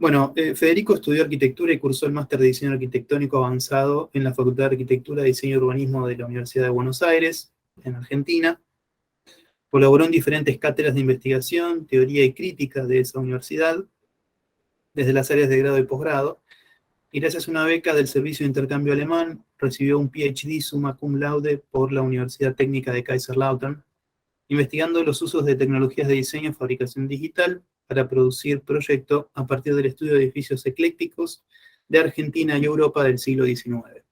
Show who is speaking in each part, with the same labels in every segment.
Speaker 1: Bueno, Federico estudió arquitectura y cursó el máster de diseño arquitectónico avanzado en la Facultad de Arquitectura, Diseño y Urbanismo de la Universidad de Buenos Aires, en Argentina. Colaboró en diferentes cátedras de investigación, teoría y crítica de esa universidad, desde las áreas de grado y posgrado, y gracias a una beca del Servicio de Intercambio Alemán, recibió un PhD summa cum laude por la Universidad Técnica de Kaiserslautern, investigando los usos de tecnologías de diseño y fabricación digital para producir proyectos a partir del estudio de edificios eclécticos de Argentina y Europa del siglo XIX.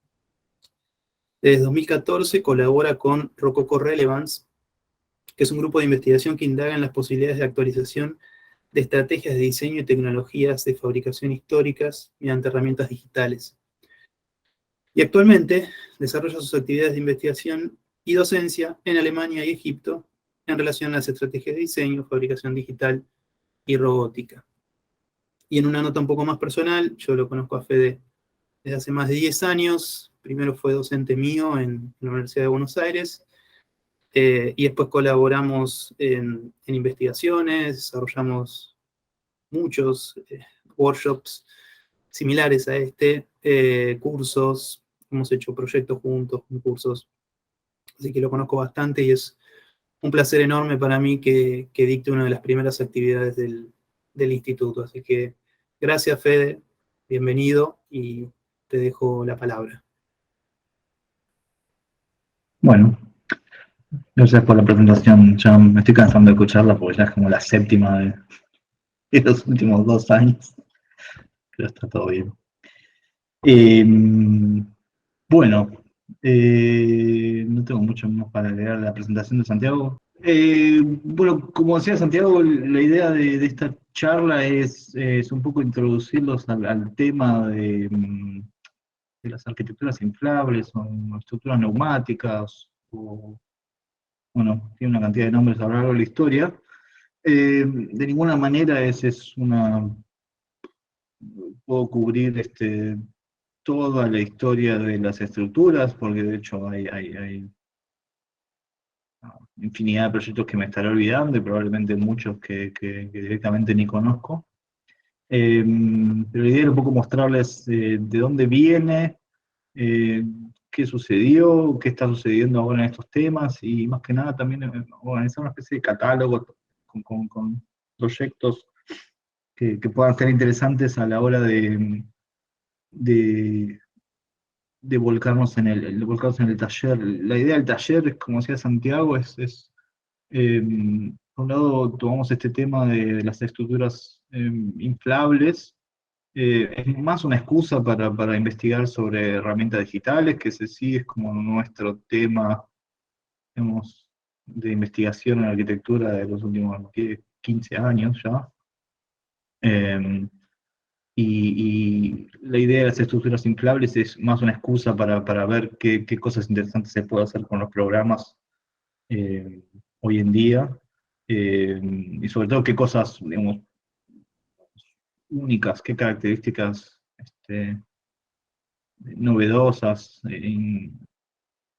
Speaker 1: Desde 2014 colabora con Rococo Relevance, que es un grupo de investigación que indaga en las posibilidades de actualización de estrategias de diseño y tecnologías de fabricación históricas mediante herramientas digitales. Y actualmente desarrolla sus actividades de investigación y docencia en Alemania y Egipto en relación a las estrategias de diseño, fabricación digital y robótica. Y en una nota un poco más personal, yo lo conozco a Fede desde hace más de 10 años. Primero fue docente mío en la Universidad de Buenos Aires, y después colaboramos en investigaciones, desarrollamos muchos workshops similares a este, cursos, hemos hecho proyectos juntos, cursos, así que lo conozco bastante y es un placer enorme para mí que dicte una de las primeras actividades del instituto. Así que gracias, Fede, bienvenido y te dejo la palabra.
Speaker 2: Bueno, gracias por la presentación. Ya me estoy cansando de escucharla porque ya es como la séptima de los últimos 2 años, pero está todo bien. Bueno, no tengo mucho más para agregar a la presentación de Santiago. Bueno, como decía Santiago, la idea de esta charla es un poco introducirlos al tema de las arquitecturas inflables o estructuras neumáticas, o, bueno, tiene una cantidad de nombres a lo largo de la historia. De ninguna manera puedo cubrir toda la historia de las estructuras, porque de hecho hay infinidad de proyectos que me estaré olvidando y probablemente muchos que directamente ni conozco. Pero la idea era un poco mostrarles de dónde viene, qué sucedió, qué está sucediendo ahora en estos temas y más que nada también organizar una especie de catálogo con proyectos que puedan ser interesantes a la hora de volcarnos volcarnos en el taller. La idea del taller, como decía Santiago, por un lado tomamos este tema de las estructuras inflables. Es más una excusa para investigar sobre herramientas digitales, que ese sí es como nuestro tema, digamos, de investigación en arquitectura de los últimos 15 años ya. Y la idea de las estructuras inflables es más una excusa para ver qué cosas interesantes se puede hacer con los programas hoy en día, y sobre todo qué cosas, digamos, únicas, qué características novedosas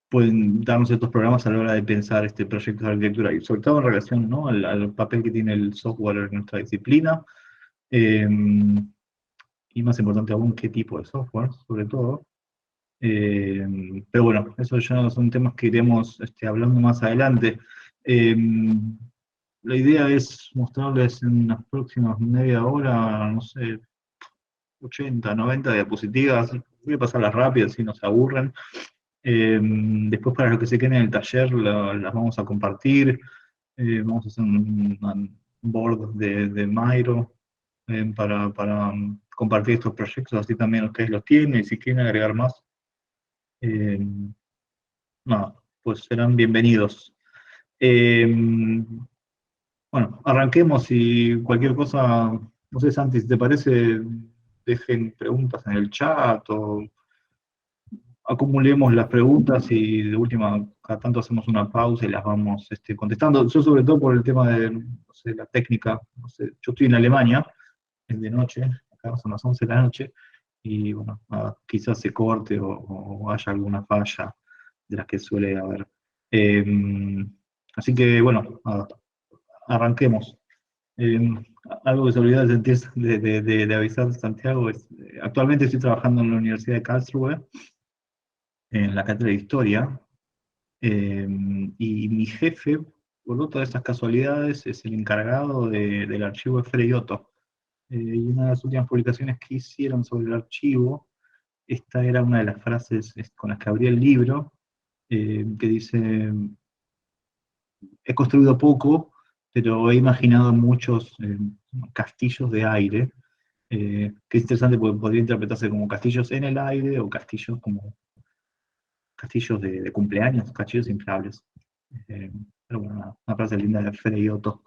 Speaker 2: pueden darnos estos programas a la hora de pensar proyectos de arquitectura, y sobre todo en relación, ¿no?, al papel que tiene el software en nuestra disciplina, y más importante aún, qué tipo de software, sobre todo. Pero bueno, eso ya son temas que iremos hablando más adelante. La idea es mostrarles en las próximas media hora, no sé, 80, 90 diapositivas. Voy a pasarlas rápidas si no se aburren. Después, para los que se queden en el taller, las vamos a compartir. Vamos a hacer un board de Miro para compartir estos proyectos, así también ustedes los tienen, y si quieren agregar más, nada, pues serán bienvenidos. Bueno, arranquemos y cualquier cosa, no sé, Santi, si te parece, dejen preguntas en el chat o acumulemos las preguntas y de última, cada tanto hacemos una pausa y las vamos contestando. Yo sobre todo por el tema de, no sé, la técnica, no sé, yo estoy en Alemania, es de noche, acá son las 11 de la noche, y bueno, quizás se corte o haya alguna falla de las que suele haber. Así que bueno, arranquemos. algo que se olvidó de sentir, de avisar Santiago, es, actualmente estoy trabajando en la Universidad de Karlsruhe, en la cátedra de Historia, y mi jefe, por todas estas casualidades, es el encargado del archivo de Frei Otto. Y una de las últimas publicaciones que hicieron sobre el archivo, esta era una de las frases con las que abrí el libro, que dice: he construido poco, pero he imaginado muchos castillos de aire, que es interesante porque podría interpretarse como castillos en el aire o castillos como castillos de cumpleaños, castillos inflables. Eh, pero bueno, una frase linda de Frei Otto.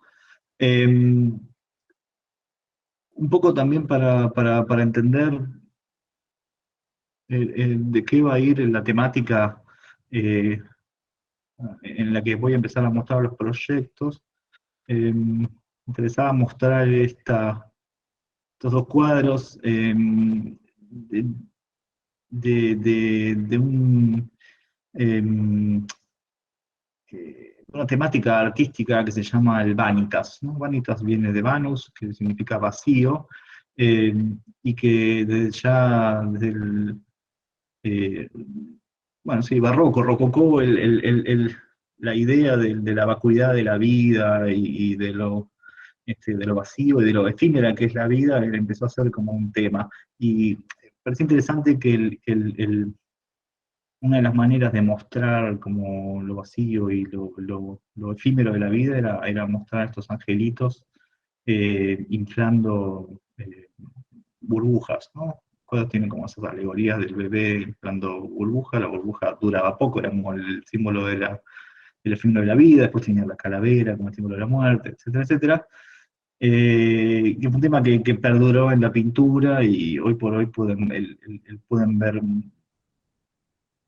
Speaker 2: Un poco también para entender de qué va a ir la temática eh, en la que voy a empezar a mostrar los proyectos. Me interesaba mostrar estos dos cuadros de, de em, una temática artística que se llama el Vanitas, ¿no? Vanitas viene de Vanus, que significa vacío, y que desde el eh, bueno, sí, barroco, rococó, la idea de la vacuidad de la vida y de lo vacío y de lo efímera que es la vida, él empezó a ser como un tema. Y parece interesante que una de las maneras de mostrar como lo vacío y lo efímero de la vida era mostrar estos angelitos inflando burbujas, ¿no? Cosas tienen como esas alegorías del bebé inflando burbuja, la burbuja duraba poco, era como el símbolo del efímero de la vida, después tenía la calavera como el símbolo de la muerte, etcétera, etcétera. Que fue un tema que perduró en la pintura y hoy por hoy pueden ver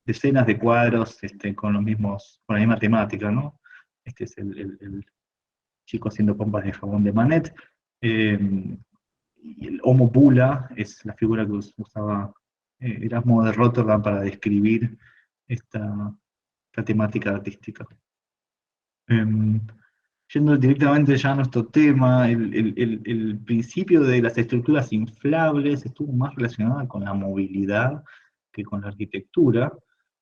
Speaker 2: decenas de cuadros con con la misma temática, ¿no? Este es el chico haciendo pompas de jabón de Manet. Eh, y el Homo Pula es la figura que usaba Erasmo de Rotterdam para describir esta temática artística. Eh, Yendo directamente ya a nuestro tema, el principio de las estructuras inflables estuvo más relacionada con la movilidad que con la arquitectura.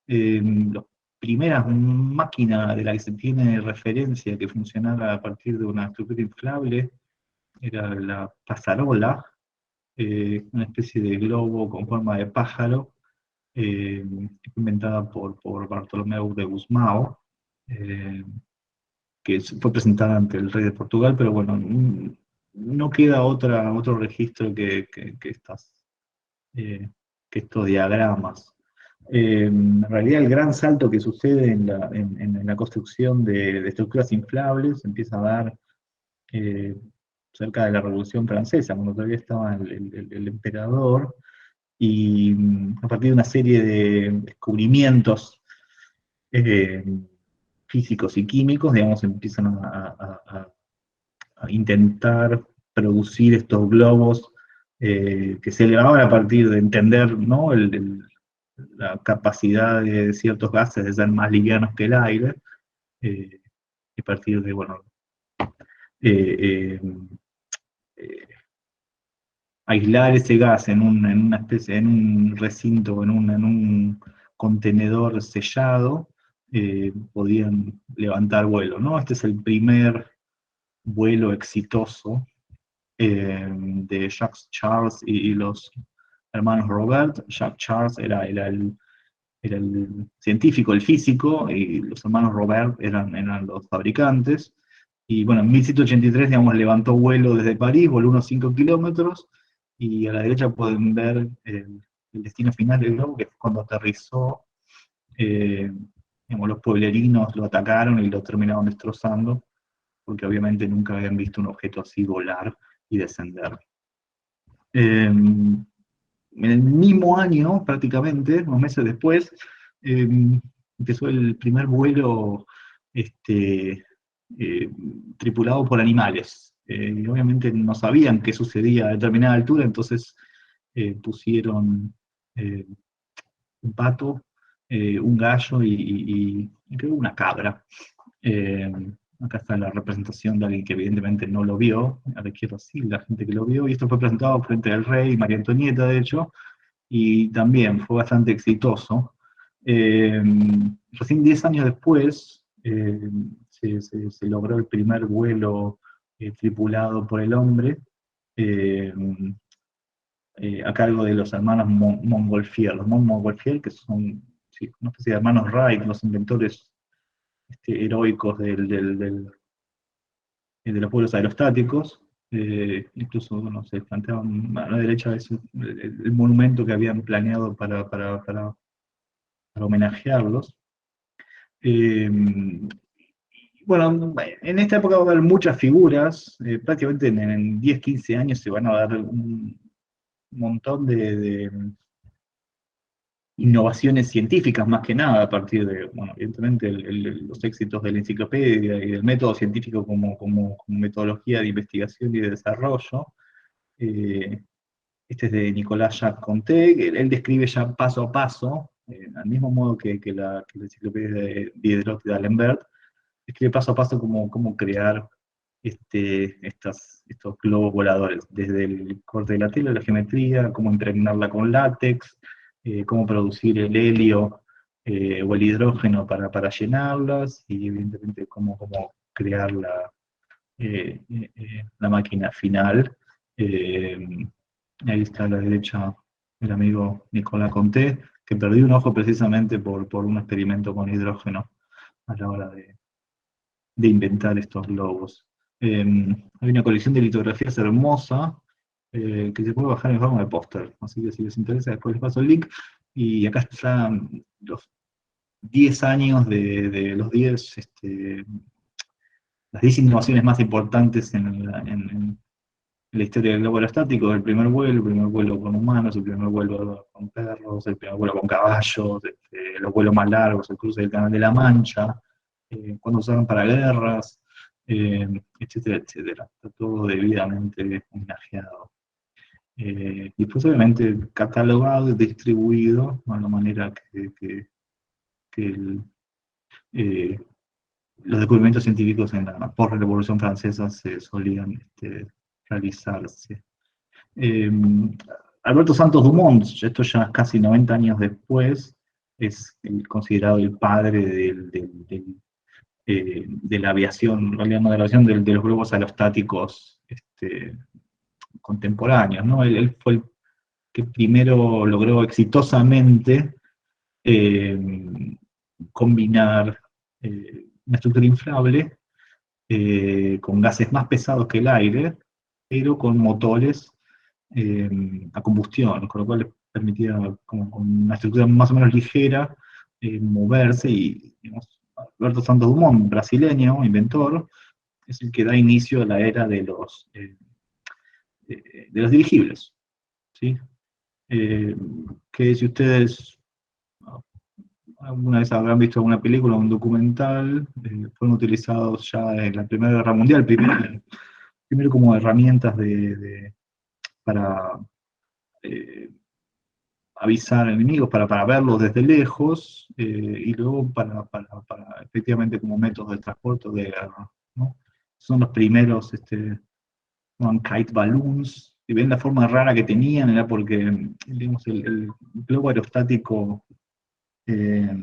Speaker 2: La primera máquina de la que se tiene referencia que funcionara a partir de una estructura inflable era la pasarola, una especie de globo con forma de pájaro, inventada por Bartolomeu de Gusmão, eh, que fue presentada ante el rey de Portugal, pero bueno, no queda otro registro eh, que estos diagramas. En realidad el gran salto que sucede en la construcción de estructuras inflables empieza a dar eh, cerca de la Revolución Francesa, cuando todavía estaba el emperador, y a partir de una serie de descubrimientos eh, físicos y químicos, digamos, empiezan a intentar producir estos globos que se elevaban a partir de entender, ¿no? La capacidad de ciertos gases de ser más livianos que el aire, y a partir de, bueno, eh, eh, aislar ese gas en una especie, en un recinto, en un contenedor sellado, podían levantar vuelo, ¿no? Este es el primer vuelo exitoso de Jacques Charles y los hermanos Robert. Jacques Charles era el científico, el físico, y los hermanos Robert eran los fabricantes. Y bueno, en 1783, digamos, levantó vuelo desde París, voló unos 5 kilómetros, y a la derecha pueden ver el destino final del globo, que es cuando aterrizó. eh, Digamos, los pueblerinos lo atacaron y lo terminaron destrozando, porque obviamente nunca habían visto un objeto así volar y descender. En el mismo año, prácticamente, unos meses después, eh, empezó el primer vuelo este, eh, tripulado por animales. Y obviamente no sabían qué sucedía a determinada altura, entonces pusieron eh, un pato, un gallo y creo una cabra. Acá está la representación de alguien que evidentemente no lo vio, a la izquierda sí, la gente que lo vio, y esto fue presentado frente al rey, María Antonieta, de hecho, y también fue bastante exitoso. Eh, Recién 10 años después se logró el primer vuelo tripulado por el hombre, eh, a cargo de los hermanos Montgolfier. Los Montgolfier, que son sí, una especie de hermanos Wright, los inventores heroicos de los vuelos aerostáticos. Incluso bueno, se planteaban a la derecha el monumento que habían planeado para homenajearlos. Eh, bueno, en esta época va a haber muchas figuras, prácticamente en 10, 15 años se van a dar un montón de innovaciones científicas más que nada, a partir de, bueno, evidentemente los éxitos de la enciclopedia y del método científico como metodología de investigación y de desarrollo. Eh, este es de Nicolas Jacques Conté, que él describe ya paso a paso, al mismo modo que la enciclopedia de Diderot y d'Alembert, describe paso a paso cómo crear estos globos voladores, desde el corte de la tela, la geometría, cómo impregnarla con látex, cómo producir el helio o el hidrógeno para llenarlas, y evidentemente cómo crear la máquina final. Eh, Ahí está a la derecha el amigo Nicolas Conté, que perdió un ojo precisamente por un experimento con hidrógeno a la hora de inventar estos globos. Hay una colección de litografías hermosa que se puede bajar en forma de póster, así que si les interesa después les paso el link. Y acá están los 10 años de los 10, las 10 innovaciones más importantes en la historia del globo aerostático: el primer vuelo con humanos, el primer vuelo con perros, el primer vuelo con caballos, los vuelos más largos, el cruce del Canal de la Mancha, cuando usaron para guerras, etcétera, etcétera. Está todo debidamente homenajeado. Y pues obviamente catalogado y distribuido de la manera que eh, los descubrimientos científicos en la post-revolución francesa se solían realizarse. Eh, Alberto Santos Dumont, esto ya casi 90 años después, es considerado el padre de la aviación, en realidad no de la aviación, de los globos aerostáticos contemporáneos, ¿no? Él fue el que primero logró exitosamente eh, combinar una estructura inflable con gases más pesados que el aire, pero con motores a combustión, con lo cual les permitía, como con una estructura más o menos ligera, moverse. Y digamos, Alberto Santos Dumont, brasileño, inventor, es el que da inicio a la era de los dirigibles, ¿sí? Que si ustedes alguna vez habrán visto alguna película o un documental, fueron utilizados ya en la Primera Guerra Mundial, primero como herramientas para eh, avisar enemigos, para verlos desde lejos, y luego para efectivamente como método de transporte o de guerra, ¿no? Son los primeros kite balloons. Si ven la forma rara que tenían, era porque digamos, el globo aerostático, eh,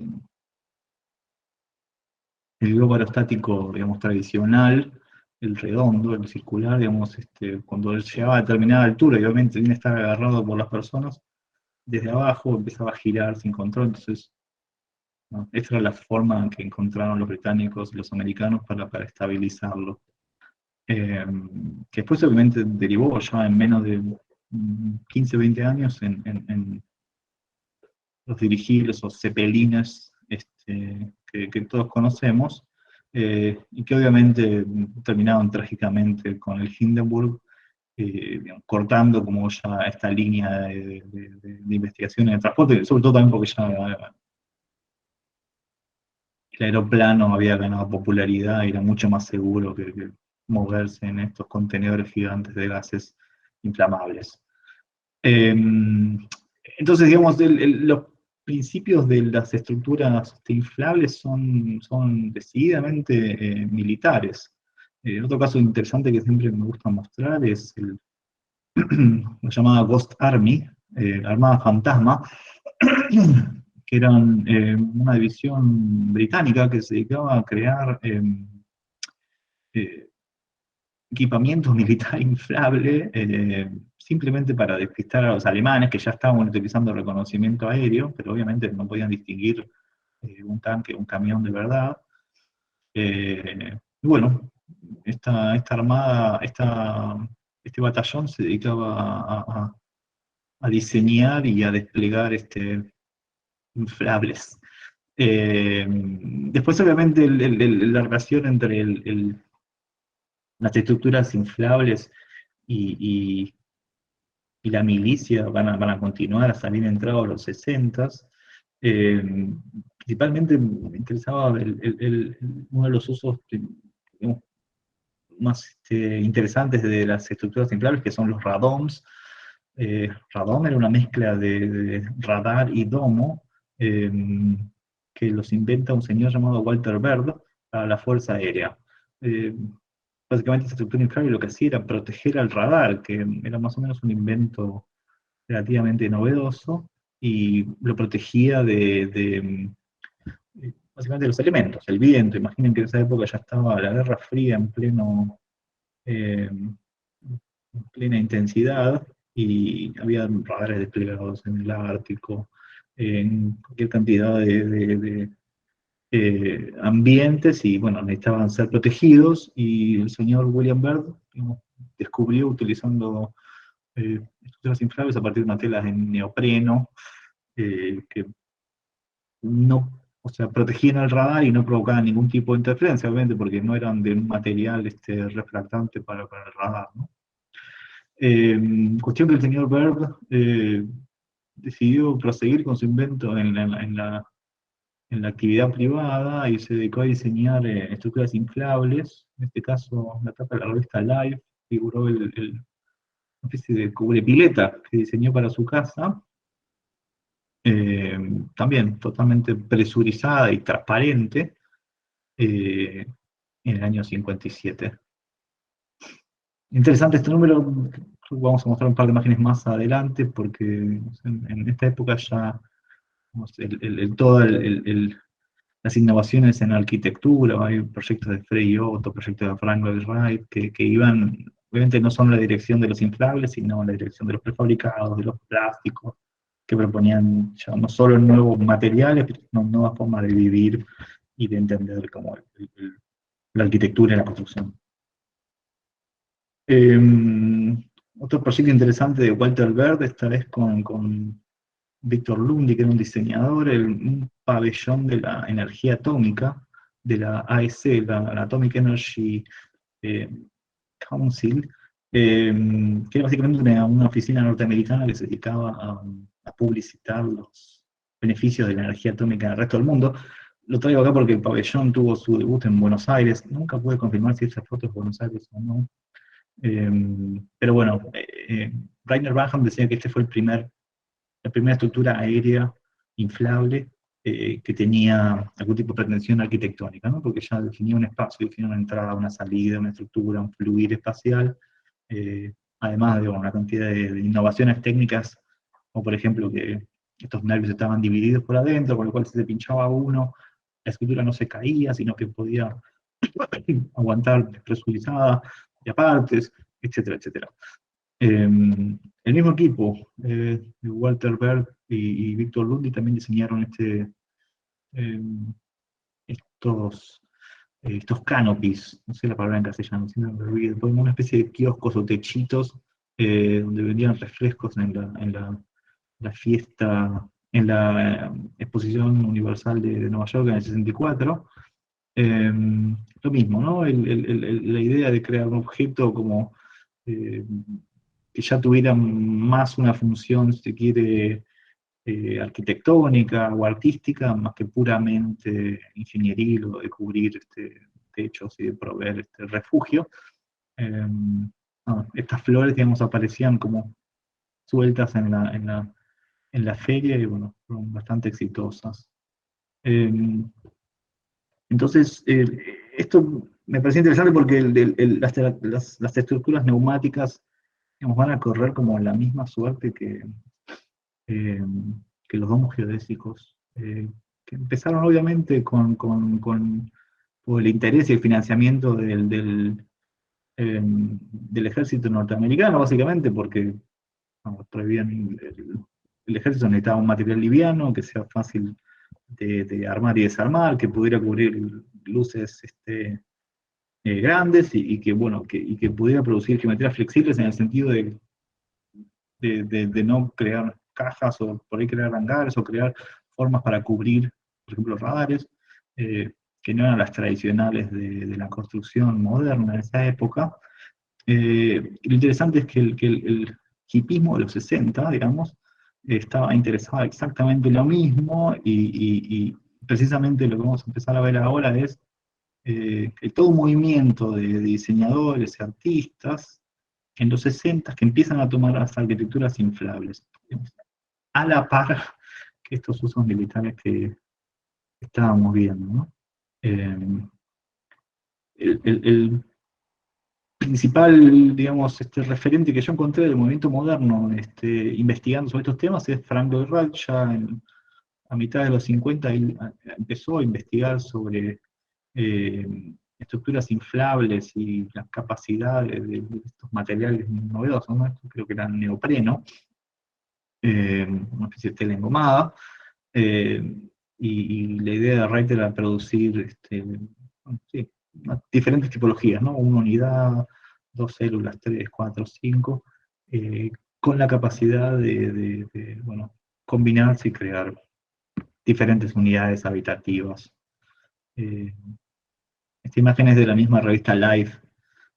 Speaker 2: digamos, tradicional, el redondo, el circular, digamos, cuando él llegaba a determinada altura, y obviamente tenía que estar agarrado por las personas, desde abajo empezaba a girar sin control. Entonces, ¿no? Esa era la forma que encontraron los británicos y los americanos para estabilizarlo. Que después obviamente derivó ya en menos de 15, 20 años en los dirigibles o zeppelines que todos conocemos, y que obviamente terminaron trágicamente con el Hindenburg, digamos, cortando como ya esta línea de investigación en el transporte, sobre todo también porque ya el aeroplano había ganado popularidad y era mucho más seguro que moverse en estos contenedores gigantes de gases inflamables. Eh, entonces, digamos, principios de las estructuras inflables son decididamente militares. Otro caso interesante que siempre me gusta mostrar es la llamada Ghost Army, Armada Fantasma, que eran una división británica que se dedicaba a crear eh, equipamiento militar inflable, simplemente para despistar a los alemanes que ya estaban utilizando reconocimiento aéreo, pero obviamente no podían distinguir un tanque, un camión de verdad. Y bueno, esta armada, este batallón se dedicaba a diseñar y a desplegar inflables. Después, obviamente, la relación entre las estructuras inflables y, y la milicia van a continuar a salir entrados los 60s. Principalmente me interesaba uno de los usos digamos, más interesantes de las estructuras inflables, que son los radomes. Radome era una mezcla de radar y domo, eh, que los inventa un señor llamado Walter Byrd para la Fuerza Aérea. Eh, Básicamente esta estructura inflable lo que hacía era proteger al radar, que era más o menos un invento relativamente novedoso, y lo protegía básicamente de los elementos, el viento. Imaginen que en esa época ya estaba la Guerra Fría en plena intensidad, y había radares desplegados en el Ártico, en cualquier cantidad de ambientes, y bueno, necesitaban ser protegidos, y el señor William Byrd, digamos, descubrió utilizando estructuras inflables a partir de una tela en neopreno, que no, o sea, protegían el radar y no provocaban ningún tipo de interferencia, obviamente, porque no eran de un material refractante para el radar, ¿no? Cuestión que el señor Byrd decidió proseguir con su invento en la actividad privada, y se dedicó a diseñar estructuras inflables. En este caso, en la tapa de la revista Life figuró una especie de cubrepileta que diseñó para su casa, también totalmente presurizada y transparente, eh, en el año 57. Interesante este número, vamos a mostrar un par de imágenes más adelante, porque en esta época ya todas las innovaciones en arquitectura, hay proyectos de Frei Otto, proyectos de Frank Lloyd Wright, que iban, obviamente no son la dirección de los inflables, sino la dirección de los prefabricados, de los plásticos, que proponían ya no solo nuevos materiales, sino nuevas formas de vivir y de entender como la arquitectura y la construcción. Otro proyecto interesante de Walter Byrd, esta vez con Victor Lundy, que era un diseñador, un pabellón de la energía atómica, de la AEC, la Atomic Energy eh, Council, que era básicamente una oficina norteamericana que se dedicaba a publicitar los beneficios de la energía atómica en el resto del mundo. Lo traigo acá porque el pabellón tuvo su debut en Buenos Aires. Nunca pude confirmar si esa foto es Buenos Aires o no. Pero bueno, Rainer Banham decía que este fue la primera estructura aérea inflable que tenía algún tipo de pretensión arquitectónica, ¿no? Porque ya definía un espacio, definía una entrada, una salida, una estructura, un fluir espacial, además de una cantidad de innovaciones técnicas, como por ejemplo que estos nervios estaban divididos por adentro, con lo cual si se pinchaba uno, la estructura no se caía, sino que podía aguantar presurizada y apartes, etcétera, etcétera. El mismo equipo, Walter Berg y Victor Lundy, también diseñaron eh, estos canopies, no sé la palabra en castellano, una especie de kioscos o techitos, donde vendían refrescos la fiesta, en la Exposición Universal de Nueva York en el 64. Lo mismo, ¿no? La idea de crear un objeto como eh, que ya tuviera más una función, si se quiere, arquitectónica o artística, más que puramente ingenieril o de cubrir techos y de proveer refugio. No, estas flores, digamos, aparecían como sueltas en la feria y bueno, fueron bastante exitosas. Eh, entonces, esto me parece interesante porque las estructuras neumáticas, digamos, van a correr como la misma suerte eh, que los domos geodésicos, que empezaron obviamente por el interés y el financiamiento del ejército norteamericano, básicamente, porque vamos, prohibían el ejército necesitaba un material liviano, que sea fácil de armar y desarmar, que pudiera cubrir luces grandes y que, bueno, y que pudiera producir geometrías flexibles en el sentido de no crear cajas o por ahí crear hangares o crear formas para cubrir, por ejemplo, radares, que no eran las tradicionales de la construcción moderna de esa época. Lo interesante es que el hipismo de los 60, digamos, estaba interesado exactamente en lo mismo y precisamente lo que vamos a empezar a ver ahora es que todo un movimiento de diseñadores y artistas en los 60 que empiezan a tomar las arquitecturas inflables, digamos, a la par que estos usos militares que estábamos viendo, ¿no? Eh, el principal, digamos, referente que yo encontré del movimiento moderno investigando sobre estos temas es Frank Lloyd Wright. Ya a mitad de los 50 él empezó a investigar sobre estructuras inflables y las capacidades de estos materiales novedosos, ¿no? Esto creo que era neopreno, una especie de tela engomada, eh, y la idea de Wright era producir sí, diferentes tipologías, ¿no? Una unidad, dos células, tres, cuatro, cinco, con la capacidad bueno, combinarse y crear diferentes unidades habitativas. Eh, esta imagen es de la misma revista Life,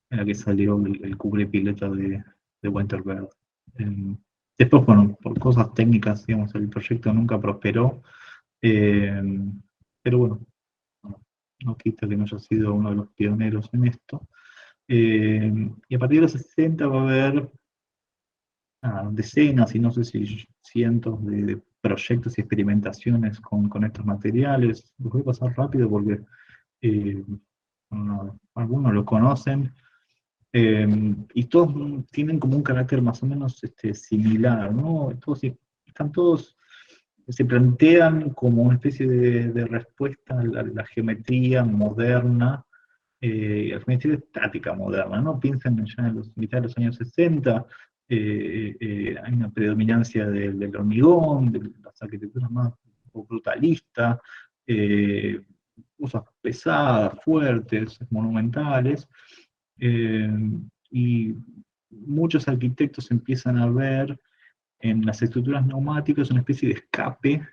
Speaker 2: en la que salió el cubre piloto de Winterbird. Eh, Después, bueno, por cosas técnicas, digamos, el proyecto nunca prosperó, eh, pero bueno, no quita que no haya sido uno de los pioneros en esto. Y a partir de los 60 va a haber decenas, y no sé si cientos de proyectos y experimentaciones con estos materiales. Los voy a pasar rápido porque eh, algunos lo conocen, y todos tienen como un carácter más o menos similar, ¿no? Están todos, se plantean como una especie de respuesta a la geometría moderna, la geometría estática moderna, ¿no? Piensen ya en los mitad de los años 60, hay una predominancia del hormigón, de las arquitecturas más brutalistas, eh, cosas pesadas, fuertes, monumentales, eh, y muchos arquitectos empiezan a ver en las estructuras neumáticas una especie de escape,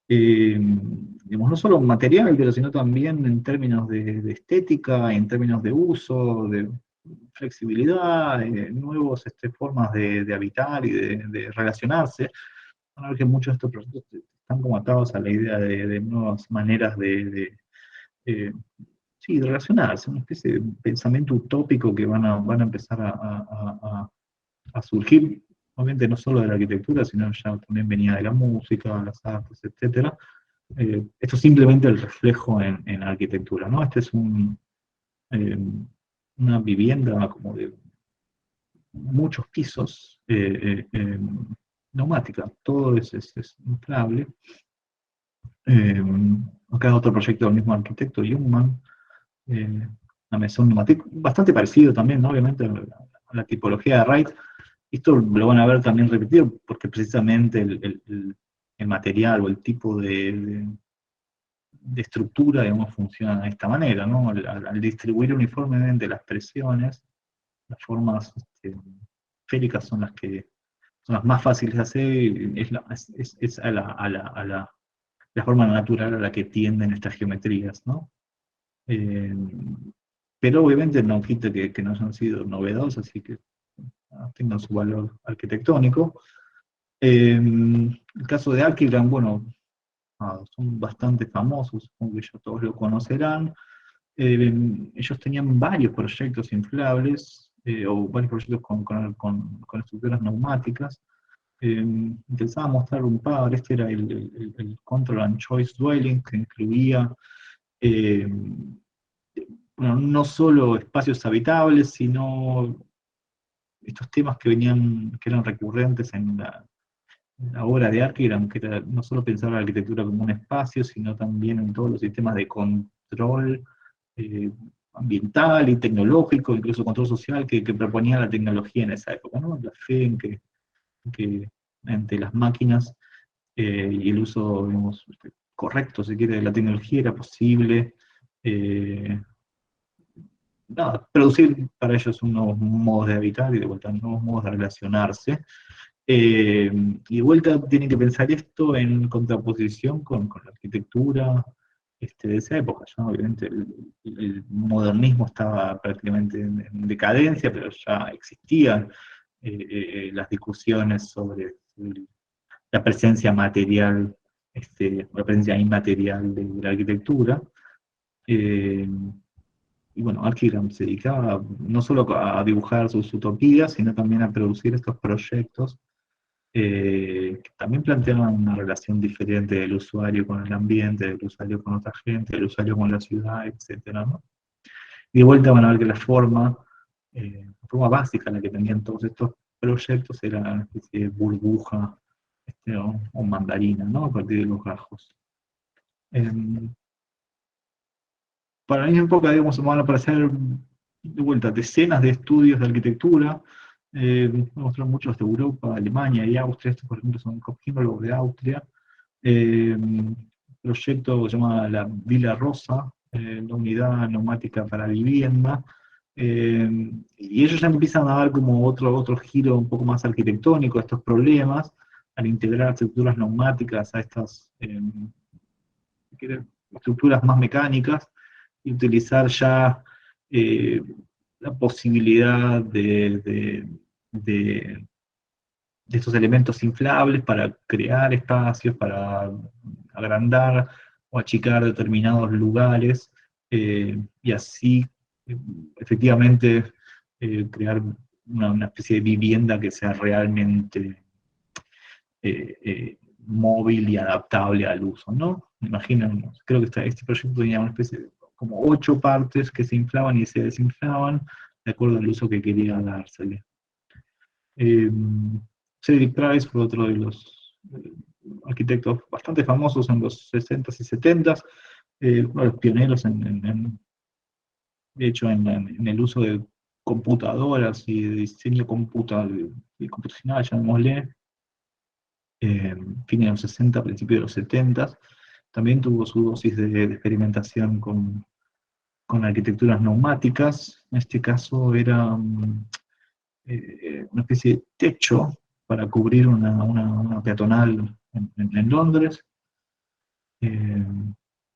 Speaker 2: digamos, no solo material, pero sino también en términos de estética, en términos de uso, de flexibilidad, nuevas formas de habitar y de relacionarse. Van a ver que muchos de estos proyectos están como atados a la idea de nuevas maneras eh, sí, de relacionarse, una especie de pensamiento utópico que van a empezar a surgir, obviamente no solo de la arquitectura, sino ya también venía de la música, las artes, etcétera. Esto es simplemente el reflejo en arquitectura, ¿no? Este es eh, una vivienda como de muchos pisos, neumática, todo es inflable. Eh, Acá otro proyecto del mismo arquitecto, Jungmann, una mesón neumática, bastante parecido también, ¿no? Obviamente, a la tipología de Wright. Esto lo van a ver también repetido porque precisamente el material o el tipo de estructura, digamos, funciona de esta manera, ¿no? Al distribuir uniformemente las presiones, las formas esféricas son las más fáciles de hacer, es la forma natural a la que tienden estas geometrías, ¿no? Eh, pero obviamente no quita que no hayan sido novedosas y que tengan su valor arquitectónico. El caso de Aquilgrán, bueno, son bastante famosos, supongo que ya todos lo conocerán. Ellos tenían varios proyectos inflables, o varios proyectos con estructuras neumáticas. Intentaba mostrar un par. Este era el Control and Choice Dwelling, que incluía eh, bueno, no solo espacios habitables, sino estos temas que eran recurrentes en la obra de Archigram, que era no solo pensar la arquitectura como un espacio, sino también en todos los sistemas de control eh, ambiental y tecnológico, incluso control social, que proponía la tecnología en esa época, ¿no? La fe que ante las máquinas y el uso, digamos, correcto, si quiere, de la tecnología era posible eh, nada, producir para ellos nuevos modos de habitar y de vuelta nuevos modos de relacionarse. Y de vuelta tienen que pensar esto en contraposición con la arquitectura de esa época. ¿No? Obviamente el modernismo estaba prácticamente en decadencia, pero ya existían las discusiones sobre la presencia material, la presencia inmaterial de la arquitectura. Eh, y bueno, Archigram se dedicaba no solo a dibujar sus utopías, sino también a producir estos proyectos que también planteaban una relación diferente del usuario con el ambiente, del usuario con otra gente, del usuario con la ciudad, etcétera, ¿no? Y de vuelta van a ver que la forma básica en la que tenían todos estos proyectos era una especie de burbuja o mandarina, ¿no? A partir de los gajos. Eh, para la misma época, digamos, van a aparecer de vuelta decenas de estudios de arquitectura, voy a mostrar muchos de Europa, Alemania y Austria. Estos, por ejemplo, son cogimos de Austria. Proyecto que se llama la Villa Rosa, la unidad neumática para vivienda. Y ellos ya empiezan a dar como otro giro un poco más arquitectónico a estos problemas, al integrar estructuras neumáticas a estas estructuras más mecánicas y utilizar ya eh, la posibilidad de estos elementos inflables para crear espacios, para agrandar o achicar determinados lugares y así eh, efectivamente crear una especie de vivienda que sea realmente móvil y adaptable al uso, ¿no? Imaginen, creo que este proyecto tenía una especie de como 8 partes que se inflaban y se desinflaban de acuerdo al uso que quería dársele. Eh, Cedric Price fue otro de los arquitectos bastante famosos en los 60s y 70s, uno de los pioneros de hecho en el uso de computadoras y de diseño computacional, llamémosle, fines de los 60, principios de los 70. También tuvo su dosis de experimentación con arquitecturas neumáticas. En este caso era una especie de techo para cubrir una peatonal en Londres. Eh,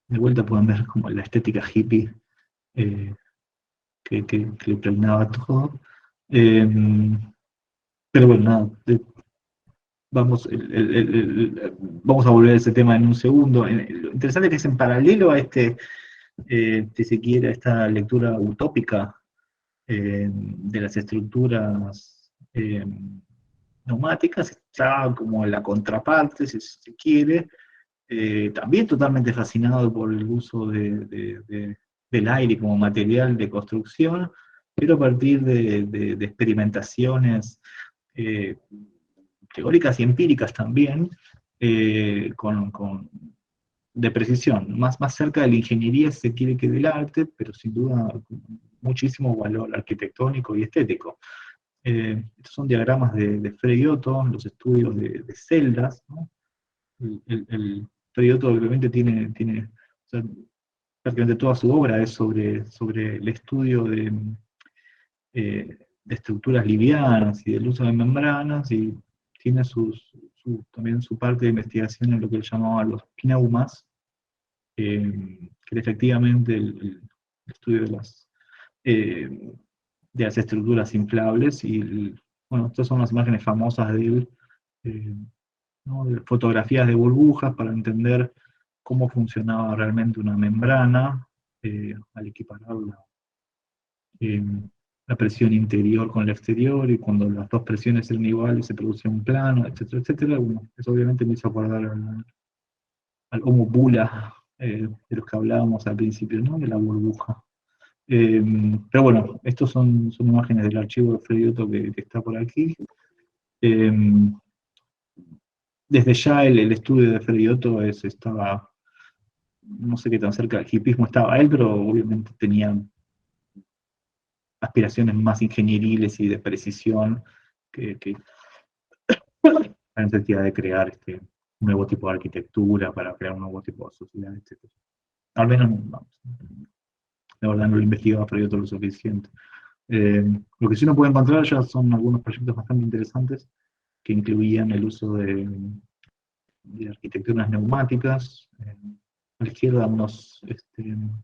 Speaker 2: de vuelta pueden ver como la estética hippie eh, que le impregnaba todo. Eh, pero bueno, nada, vamos a volver a ese tema en un segundo. Lo interesante es que es en paralelo a si se quiere, esta lectura utópica de las estructuras neumáticas, está como la contraparte, si se quiere, también totalmente fascinado por el uso del aire como material de construcción, pero a partir de experimentaciones eh, teóricas y empíricas también, de precisión, más cerca de la ingeniería si se quiere que del arte, pero sin duda muchísimo valor arquitectónico y estético. Estos son diagramas de Frei Otto, los estudios de celdas, ¿no? Frei Otto obviamente tiene o sea, prácticamente toda su obra es sobre el estudio de estructuras livianas y del uso de membranas, y tiene también su parte de investigación en lo que él llamaba los pneumas, que era efectivamente el estudio eh, de las estructuras inflables, y bueno, estas son las imágenes famosas de él, eh, ¿no? De fotografías de burbujas para entender cómo funcionaba realmente una membrana al equipararla eh, la presión interior con la exterior, y cuando las dos presiones eran iguales se producía un plano, etcétera, etcétera. Bueno, eso obviamente me hizo acordar al Homo Bula, de los que hablábamos al principio, ¿no? De la burbuja. Pero bueno, estos son imágenes del archivo de Freire que está por aquí. Desde ya el estudio de Freire estaba, no sé qué tan cerca del hipismo estaba él, pero obviamente tenía aspiraciones más ingenieriles y de precisión que la necesidad de crear un nuevo tipo de arquitectura para crear un nuevo tipo de sociedad, etc. Al menos, vamos, la verdad no lo he investigado a Freire lo suficiente. Lo que sí uno puede encontrar ya son algunos proyectos bastante interesantes que incluían el uso de arquitecturas neumáticas. A la izquierda unos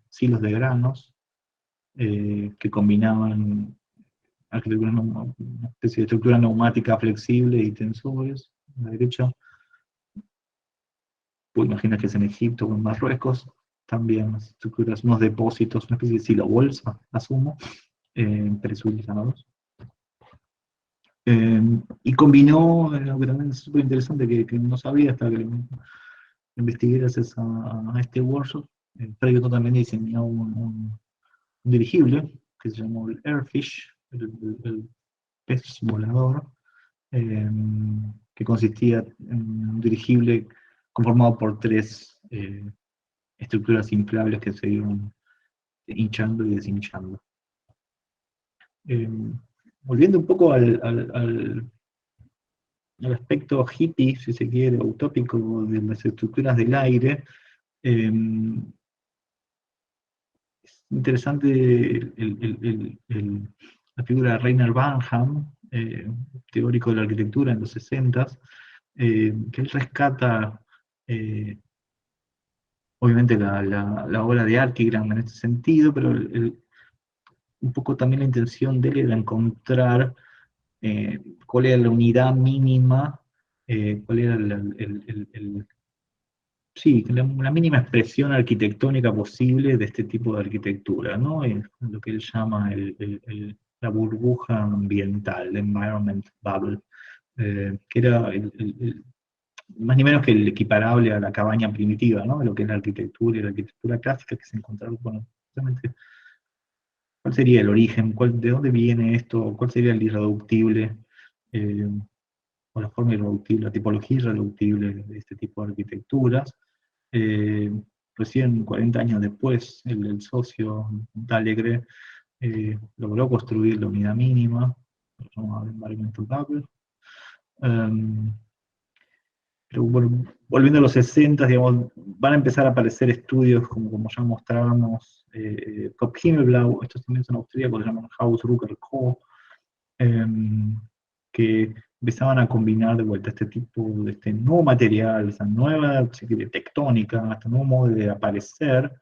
Speaker 2: silos de granos que combinaban una especie de estructura neumática flexible y tensores. A la derecha, pues imagina que es en Egipto o en Marruecos, también las estructuras, unos depósitos, una especie de silo bolsa, asumo, presurizados. Y combinó, lo que también es súper interesante, que no sabía hasta que investigué gracias a este workshop. Freire también diseñó un dirigible que se llamó el Airfish, el pez volador, que consistía en un dirigible conformado por tres estructuras inflables que se iban hinchando y deshinchando. Volviendo un poco al aspecto hippie, si se quiere, utópico de las estructuras del aire, es interesante la figura de Rainer Banham, teórico de la arquitectura en los 60s, que él rescata obviamente la obra de Archigram en este sentido, pero un poco también la intención de él era encontrar cuál era la unidad mínima, cuál era sí, la mínima expresión arquitectónica posible de este tipo de arquitectura, ¿no? Lo que él llama la burbuja ambiental, el environment bubble, que era más ni menos que el equiparable a la cabaña primitiva, ¿no? De lo que es la arquitectura y la arquitectura clásica, que se encontraron con justamente cuál sería el origen, de dónde viene esto, cuál sería el irreductible, eh, o la forma irreductible, la tipología irreductible de este tipo de arquitecturas. Eh, Recién 40 años después, el socio Dalegre logró construir la unidad mínima, lo llamamos environmental bubble. Pero bueno, volviendo a los 60, digamos, van a empezar a aparecer estudios como ya mostrábamos, Kopp Himmelblau, estos también son austríacos, se llaman Haus-Rucker Co., que empezaban a combinar de vuelta este tipo de este nuevo material, esa nueva, si quiere, tectónica, este nuevo modo de aparecer,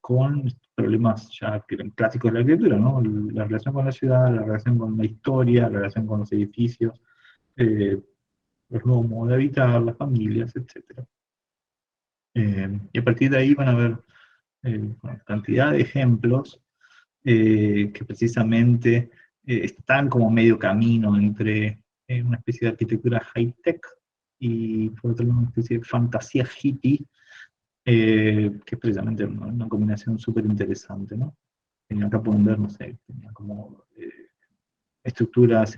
Speaker 2: con problemas ya que eran clásicos de la arquitectura, ¿no? La relación con la ciudad, la relación con la historia, la relación con los edificios, los nuevos modos de habitar, las familias, etc. Y a partir de ahí van a haber cantidad de ejemplos que precisamente están como medio camino entre una especie de arquitectura high-tech y por otro lado una especie de fantasía hippie, que es precisamente una combinación súper interesante, ¿no? Acá pueden ver, no sé, tenía como estructuras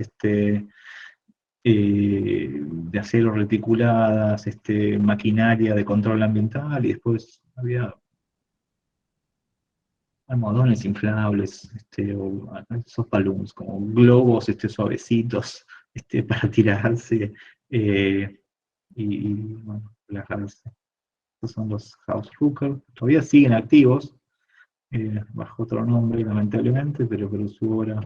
Speaker 2: de acero reticuladas, maquinaria de control ambiental, y después había almohadones inflables, o esos balloons, como globos suavecitos para tirarse bueno, relajarse. Estos son los Hausrucker, todavía siguen activos, bajo otro nombre lamentablemente, pero su obra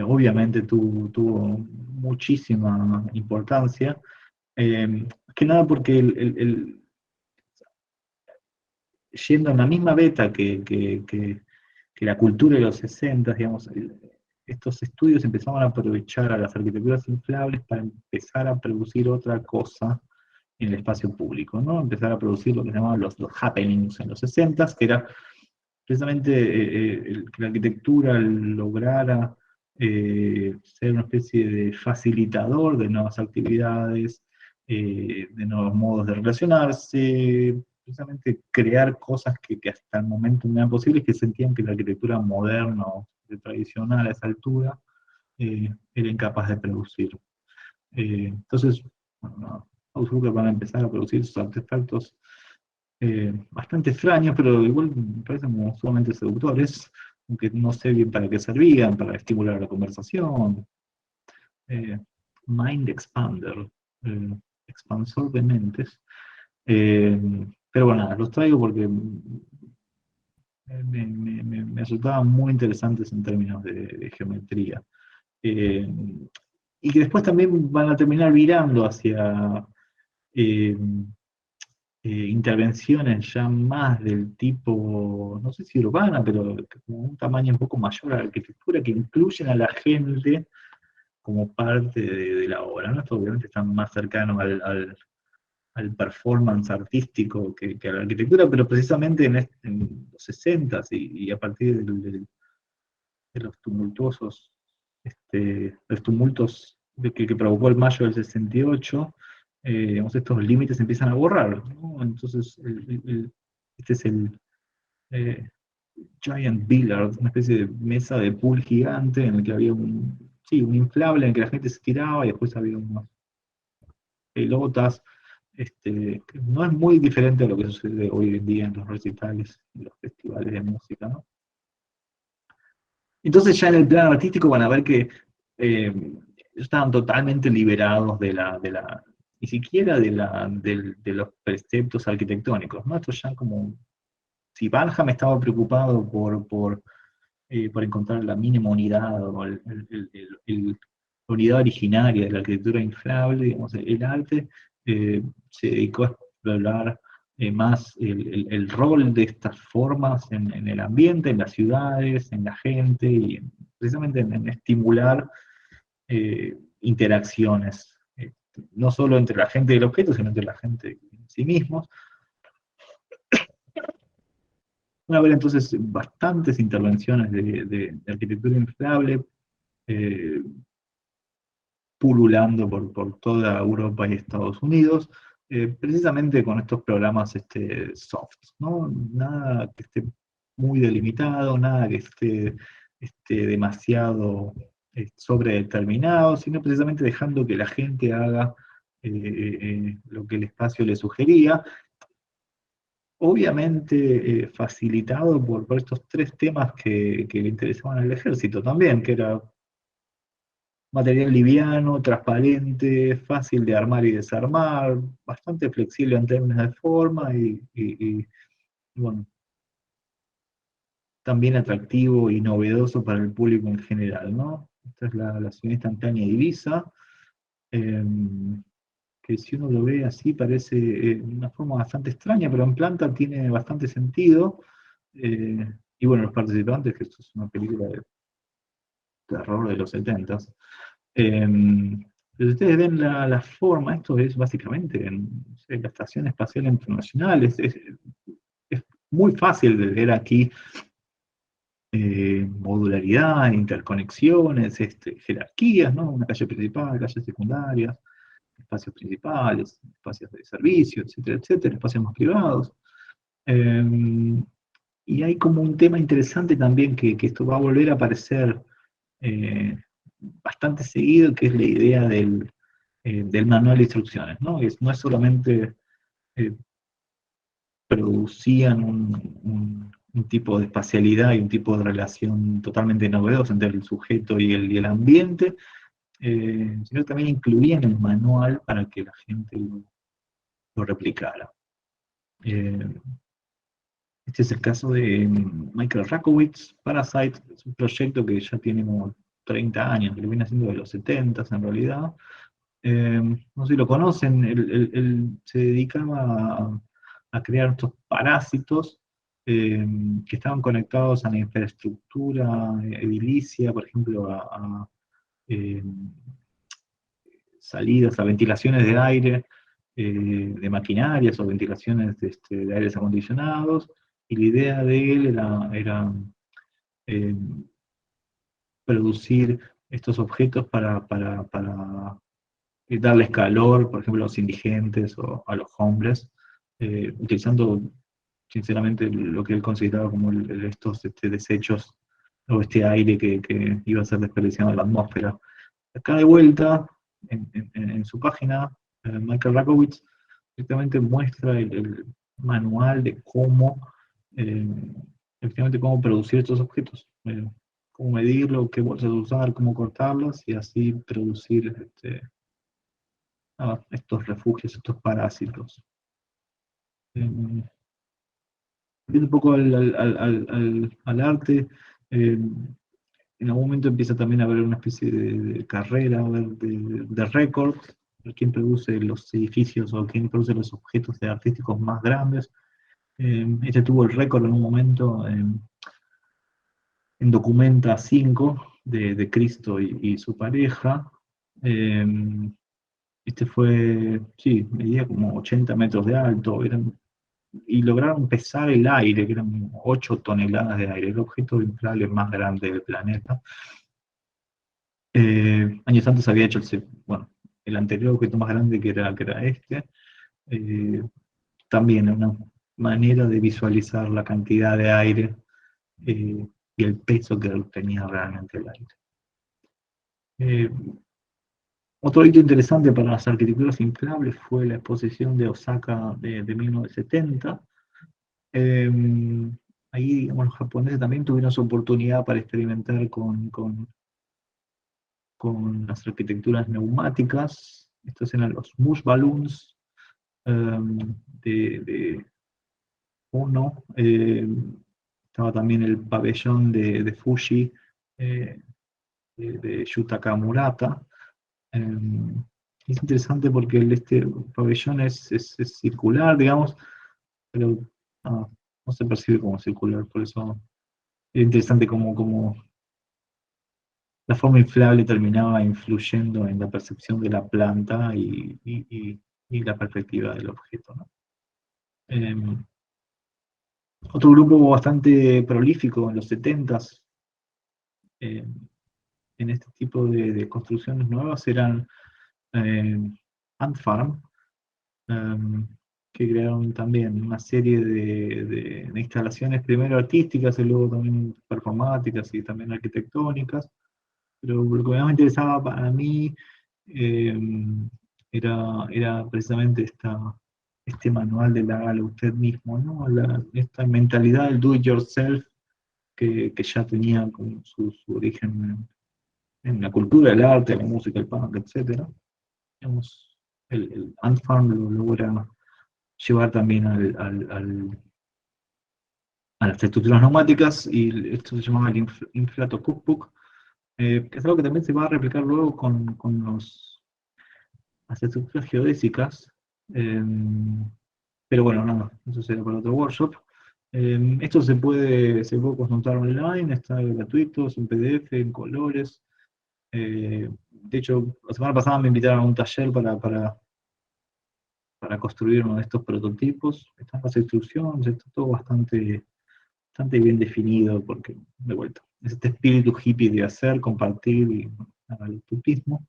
Speaker 2: obviamente tuvo muchísima importancia, que nada porque yendo en la misma beta que la cultura de los 60, digamos, estos estudios empezaban a aprovechar a las arquitecturas inflables para empezar a producir otra cosa en el espacio público, ¿no? Empezar a producir lo que se llamaban los happenings en los 60, que era precisamente que la arquitectura lograra ser una especie de facilitador de nuevas actividades, de nuevos modos de relacionarse, precisamente crear cosas que hasta el momento no eran posibles, que sentían que la arquitectura moderna o tradicional a esa altura era incapaz de producir. Entonces, bueno, Ausburger van a empezar a producir sus artefactos bastante extraños, pero igual me parecen como sumamente seductores, aunque no sé bien para qué servían, para estimular la conversación. Eh, Mind Expander, expansor de mentes. Eh, pero bueno, nada, los traigo porque me resultaban muy interesantes en términos de geometría. Eh, y que después también van a terminar virando hacia eh, intervenciones ya más del tipo, no sé si urbana, pero como un tamaño un poco mayor a la arquitectura, que incluyen a la gente como parte de la obra, ¿no? Esto obviamente está más cercano al performance artístico que a la arquitectura, pero precisamente en los 60 y a partir de los tumultuosos, los tumultos que provocó el mayo del 68, digamos, estos límites empiezan a borrar, ¿no? Entonces, este es el eh, Giant Billard, una especie de mesa de pool gigante en el que había sí, un inflable en el que la gente se tiraba y después había unas pelotas, que no es muy diferente a lo que sucede hoy en día en los recitales y los festivales de música, ¿no? Entonces ya en el plano artístico van a ver que estaban totalmente liberados ni siquiera de los preceptos arquitectónicos, ¿no? Esto ya como, si Banham estaba preocupado por encontrar la mínima unidad o la unidad originaria de la arquitectura inflable, digamos, el arte se dedicó a explorar más el rol de estas formas en el ambiente, en las ciudades, en la gente, y precisamente en estimular interacciones, no solo entre la gente y el objeto, sino entre la gente en sí mismos. Van a haber entonces bastantes intervenciones de arquitectura inflable, eh, pululando por toda Europa y Estados Unidos, precisamente con estos programas soft, ¿no? Nada que esté muy delimitado, nada que esté demasiado sobredeterminado, sino precisamente dejando que la gente haga lo que el espacio le sugería, obviamente facilitado por estos tres temas que le interesaban al ejército también, que era material liviano, transparente, fácil de armar y desarmar, bastante flexible en términos de forma bueno, también atractivo y novedoso para el público en general, ¿no? Esta es la ciudad instantánea de Ibiza, eh, que si uno lo ve así parece una forma bastante extraña, pero en planta tiene bastante sentido. eh, y bueno, los participantes, que esto es una película de terror de los 70. Si ustedes ven la forma, esto es básicamente no sé, la Estación Espacial Internacional, es muy fácil de ver aquí modularidad, interconexiones, jerarquías, ¿no? Una calle principal, calles secundarias, espacios principales, espacios de servicio, etcétera, etcétera, espacios más privados. Eh, y hay como un tema interesante también que esto va a volver a aparecer eh, bastante seguido, que es la idea del manual de instrucciones, ¿no? No es solamente eh, producían un tipo de espacialidad y un tipo de relación totalmente novedoso entre el sujeto y el ambiente, sino que también incluían el manual para que la gente lo replicara. Eh, este es el caso de Michael Rakowitz, Parasite, es un proyecto que ya tiene como 30 años, que lo viene haciendo de los 70 en realidad. No sé si lo conocen, él se dedicaba a crear estos parásitos que estaban conectados a la infraestructura edilicia, por ejemplo, eh, salidas, a ventilaciones de aire, de maquinarias o ventilaciones de aires acondicionados, Y la idea de él era eh, producir estos objetos para darles calor, por ejemplo, a los indigentes o a los hombres, utilizando sinceramente lo que él consideraba como estos desechos o este aire que iba a ser desperdiciado en la atmósfera. Acá de vuelta, en su página, Michael Rakowitz directamente muestra el manual de eh, efectivamente cómo producir estos objetos, cómo medirlo, qué bolsas usar, cómo cortarlas y así producir estos refugios, estos parásitos. Eh, Volviendo un poco al arte, eh, en algún momento empieza también a haber una especie de carrera, de récord, de quién produce los edificios o quién produce los objetos artísticos más grandes. Este tuvo el récord en un momento en Documenta 5 de Cristo y su pareja. Eh, este fue, sí, medía como 80 metros de alto, y lograron pesar el aire, que eran 8 toneladas de aire, el objeto inflable más grande del planeta. Años antes había hecho bueno, el anterior objeto más grande que era este. Eh, También una manera de visualizar la cantidad de aire y el peso que tenía realmente el aire. Eh, Otro hito interesante para las arquitecturas inflables fue la exposición de Osaka de 1970. Eh, Ahí, digamos, los japoneses también tuvieron su oportunidad para experimentar con las arquitecturas neumáticas. Estos eran los Mush Balloons de Uno. Estaba también el pabellón de Fuji, eh, de Yutaka Murata. Eh, es interesante porque este pabellón es circular, digamos, pero no se percibe como circular, por eso es interesante cómo la forma inflable terminaba influyendo en la percepción de la planta y la perspectiva del objeto, ¿no? Eh, Otro grupo bastante prolífico en los 70s eh, en este tipo de construcciones nuevas eran eh, Ant Farm, eh, que crearon también una serie de instalaciones, primero artísticas y luego también performáticas y también arquitectónicas. Pero lo que más me interesaba para mí eh, era precisamente este manual de la hágalo usted mismo, ¿no? Esta mentalidad del do it yourself que ya tenía como su origen en la cultura, el arte, la música, el punk, etc. Digamos, el Ant Farm lo logra llevar también a las estructuras neumáticas, y esto se llamaba el inflato cookbook, que es algo que también se va a replicar luego con las estructuras geodésicas. eh, pero bueno, nada, eso será para otro workshop. Esto se puede consultar online, está gratuito, es en PDF, en colores. De hecho, la semana pasada me invitaron a un taller para construir uno de estos prototipos. Están las instrucciones, está todo bastante bien definido, porque, de vuelta, es este espíritu hippie de hacer, compartir y el utopismo.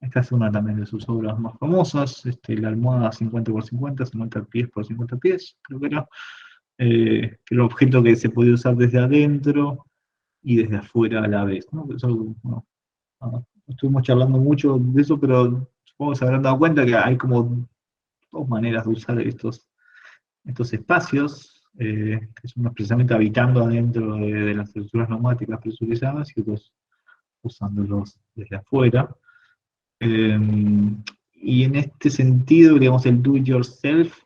Speaker 2: Esta es una también de sus obras más famosas, la almohada 50 por 50, 50 pies por 50 pies, creo que era, que era un objeto que se podía usar desde adentro y desde afuera a la vez, ¿no? Eso, bueno, estuvimos charlando mucho de eso, pero supongo que se habrán dado cuenta que hay como dos maneras de usar estos espacios, que son precisamente habitando adentro de las estructuras neumáticas presurizadas y otros usándolos desde afuera. Eh, y en este sentido, digamos, el do it yourself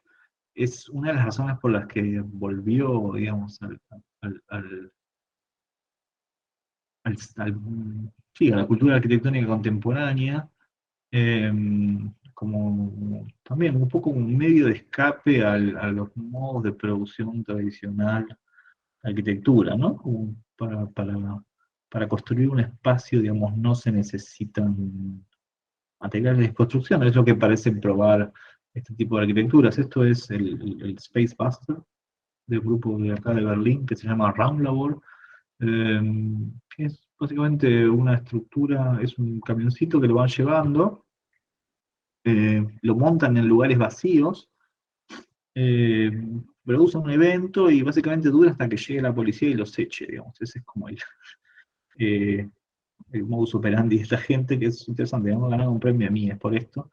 Speaker 2: es una de las razones por las que volvió, digamos, al, al- sí, a la cultura arquitectónica contemporánea, eh, como también un poco un medio de escape a los modos de producción tradicional de arquitectura, ¿no? Como para construir un espacio, digamos, no se necesitan materiales de construcción, es lo que parecen probar este tipo de arquitecturas. Esto es el Space Buster del grupo de acá de Berlín que se llama Raumlabor, que es básicamente una estructura, es un camioncito que lo van llevando, lo montan en lugares vacíos, eh, producen un evento y básicamente dura hasta que llegue la policía y los eche, digamos. Ese es como eh, el modus operandi de esta gente, que es interesante. Hemos ganado un premio a mí es por esto,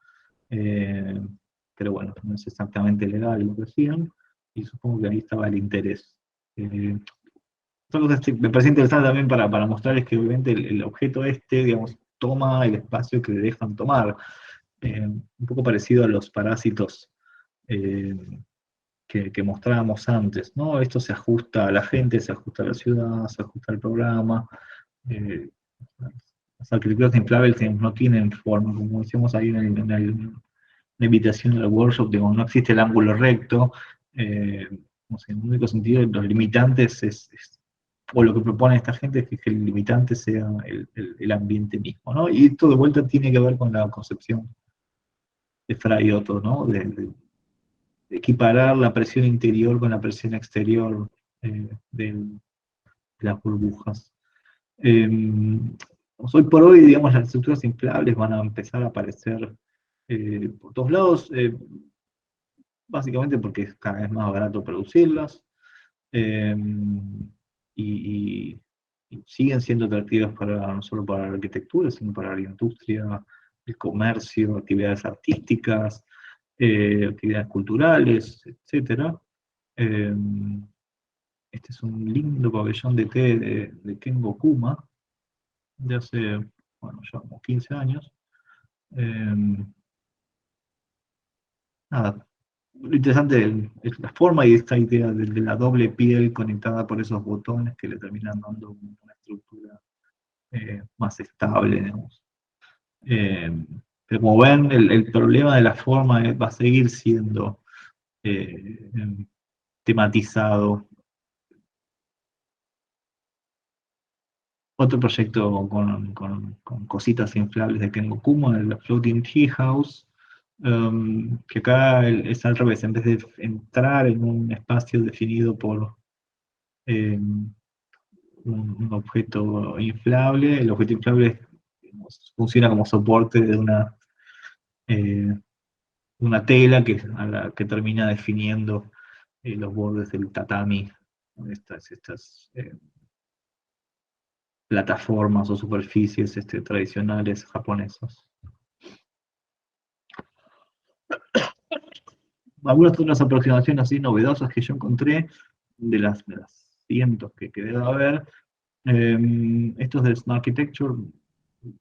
Speaker 2: eh, pero bueno, no es exactamente legal lo que hacían, y supongo que ahí estaba el interés. Otra cosa que me parece interesante también para mostrar es que obviamente el objeto este, digamos, toma el espacio que le dejan tomar, un poco parecido a los parásitos eh, que mostrábamos antes, ¿no? Esto se ajusta a la gente, se ajusta a la ciudad, se ajusta al programa. Las arquitecturas inflables no tienen forma, como decíamos ahí la invitación al workshop, digo, no existe el ángulo recto, no sé, en el único sentido, los limitantes o lo que propone esta gente es que el limitante sea el ambiente mismo, ¿no? Y esto de vuelta tiene que ver con la concepción de Fray Otto, ¿no? De equiparar la presión interior con la presión exterior de las burbujas. Hoy por hoy, digamos, las estructuras inflables van a empezar a aparecer por todos lados, básicamente porque es cada vez más barato producirlas, eh, y, y siguen siendo atractivas no solo para la arquitectura, sino para la industria, el comercio, actividades artísticas, actividades culturales, etc. Eh, este es un lindo pabellón de té de Kengo-kuma, de hace, bueno, ya como 15 años. Eh, Nada, lo interesante es la forma y esta idea de la doble piel conectada por esos botones que le terminan dando una estructura más estable, digamos. Eh, pero como ven, el problema de la forma va a seguir siendo eh, tematizado. Otro proyecto con cositas inflables de Kengo Kuma, el Floating Tea House, que acá es al revés, en vez de entrar en un espacio definido por un objeto inflable, el objeto inflable digamos, funciona como soporte de eh, una tela que termina definiendo los bordes del tatami, estas plataformas o superficies tradicionales japonesas. Algunas otras aproximaciones así novedosas que yo encontré, de las cientos que debe haber, estos de Smart Architecture,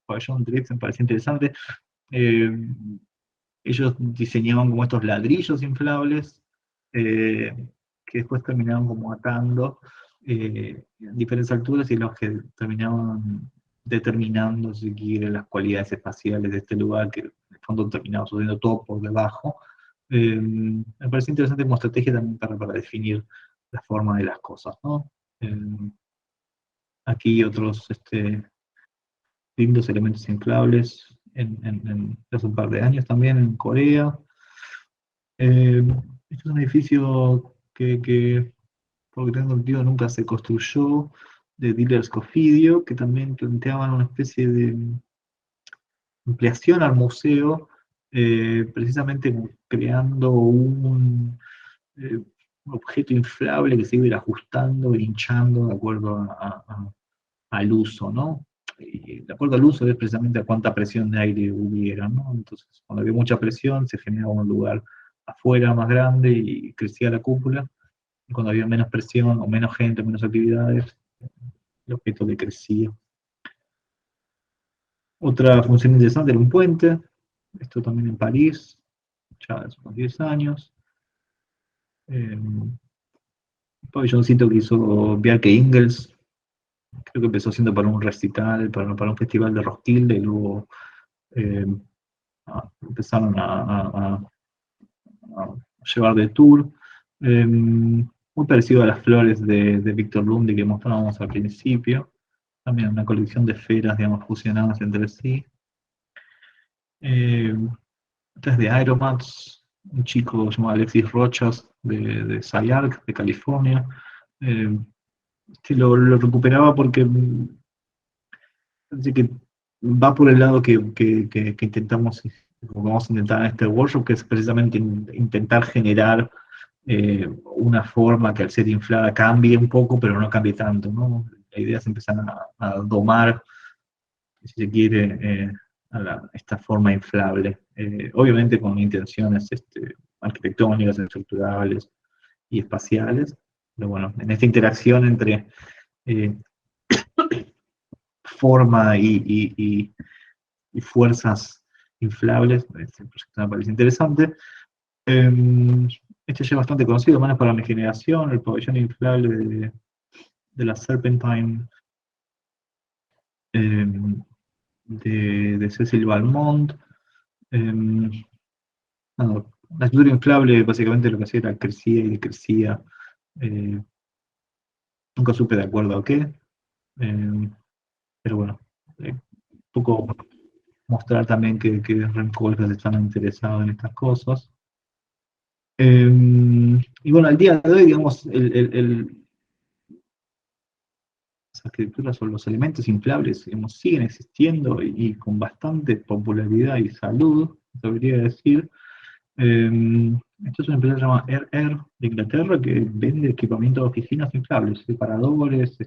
Speaker 2: Pabellón Drift me parece interesante. Eh, Ellos diseñaban como estos ladrillos inflables eh, que después terminaban como atando en diferentes alturas y los que terminaban determinando si quiere las cualidades espaciales de este lugar, que en el fondo terminaba sucediendo todo por debajo. Me parece interesante como estrategia también para definir la forma de las cosas, ¿no? Eh, Aquí otros lindos elementos inflables hace un par de años también en Corea. Eh, este es un edificio que, por lo que tengo entendido, nunca se construyó, de Dealers Cofidio, que también planteaban una especie de ampliación al museo, precisamente creando eh, un objeto inflable que se iba a ir ajustando e hinchando de acuerdo al uso, ¿no? Y de acuerdo al uso es precisamente a cuánta presión de aire hubiera, ¿no? Entonces, cuando había mucha presión, se generaba un lugar afuera más grande y crecía la cúpula, y cuando había menos presión o menos gente, menos actividades, el objeto decrecía. Otra función interesante era un puente, esto también en París, ya hace unos 10 años. Un pabelloncito que hizo Bjarke Ingels, creo que empezó siendo para un recital, para un festival de Roskilde, y luego eh, empezaron a llevar de tour. Muy parecido a las flores de Víctor Lundy que mostrábamos al principio. También una colección de esferas, digamos, fusionadas entre sí. Estas de Aeromats, un chico llamado Alexis Rochas de SciArc, de California, que lo recuperaba porque parece que va por el lado que intentamos, o vamos a intentar en este workshop, que es precisamente intentar generar una forma que al ser inflada cambie un poco, pero no cambie tanto, ¿no? La idea es empezar a domar, si se quiere, esta forma inflable. Obviamente con intenciones arquitectónicas, estructurales y espaciales, pero bueno, en esta interacción entre eh, forma y fuerzas inflables, este proyecto me parece interesante. Este ya es bastante conocido, al menos para mi generación, el pabellón inflable de la Serpentine de Cecil Balmont. La estructura inflable básicamente lo que hacía era crecía y decrecía. Nunca supe de acuerdo a qué, pero bueno, un poco mostrar también que Remcolcas están interesados en estas cosas. Y bueno, al día de hoy, digamos, las arquitecturas o los elementos inflables digamos, siguen existiendo y con bastante popularidad y salud, debería decir. Esto es una empresa llamada Air de Inglaterra que vende equipamiento de oficinas inflables, separadores,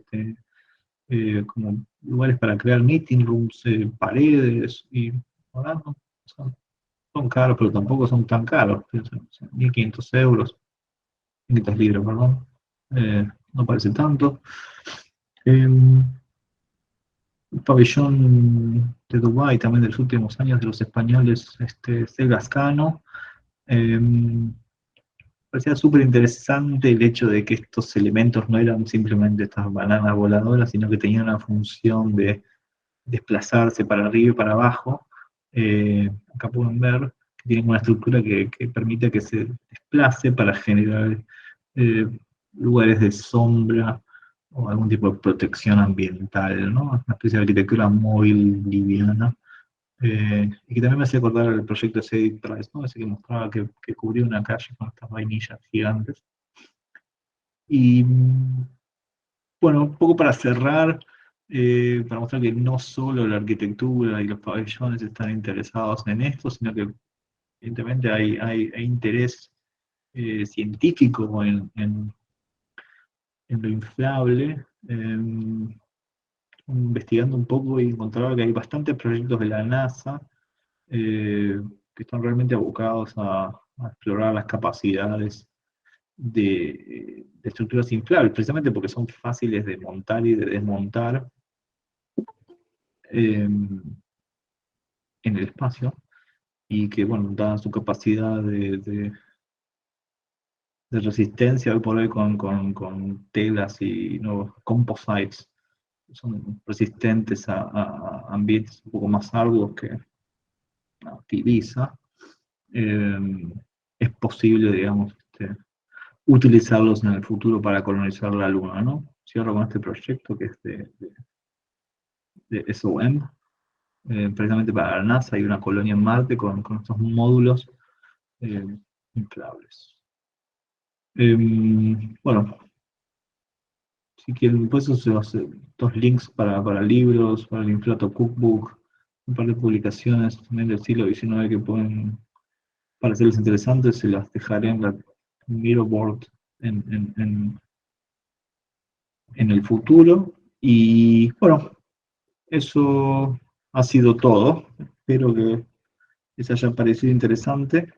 Speaker 2: como lugares para crear meeting rooms, paredes, y bueno, son caros, pero tampoco son tan caros, 1.500 euros, 500 libras, perdón, no parece tanto. El pabellón de Dubái también de los últimos años de los españoles, Segascano. Parecía súper interesante el hecho de que estos elementos no eran simplemente estas bananas voladoras, sino que tenían una función de desplazarse para arriba y para abajo. Acá pueden ver que tienen una estructura que permite que se desplace para generar lugares de sombra o algún tipo de protección ambiental, ¿no? Una especie de arquitectura móvil liviana. Y que también me hacía acordar al proyecto de Cedric Price, ¿no? Ese que mostraba que cubría una calle con estas vainillas gigantes. Y bueno, un poco para cerrar, para mostrar que no solo la arquitectura y los pabellones están interesados en esto, sino que evidentemente hay interés científico en lo inflable. Investigando un poco y encontraba que hay bastantes proyectos de la NASA que están realmente abocados a explorar las capacidades de estructuras inflables, precisamente porque son fáciles de montar y de desmontar en el espacio, y que, bueno, dadas su capacidad de resistencia hoy por hoy con telas y nuevos composites, son resistentes a ambientes un poco más arduos que Ibiza, es posible, digamos, utilizarlos en el futuro para colonizar la Luna, ¿no? Cierro con este proyecto que es de SOM, precisamente para la NASA hay una colonia en Marte con estos módulos inflables. Bueno, si quieren, pues esos dos links para libros, para el Inflato Cookbook, un par de publicaciones también del siglo XIX que pueden parecerles interesantes, se las dejaré en la Miro-board en el futuro. Y bueno, eso ha sido todo. Espero que les haya parecido interesante.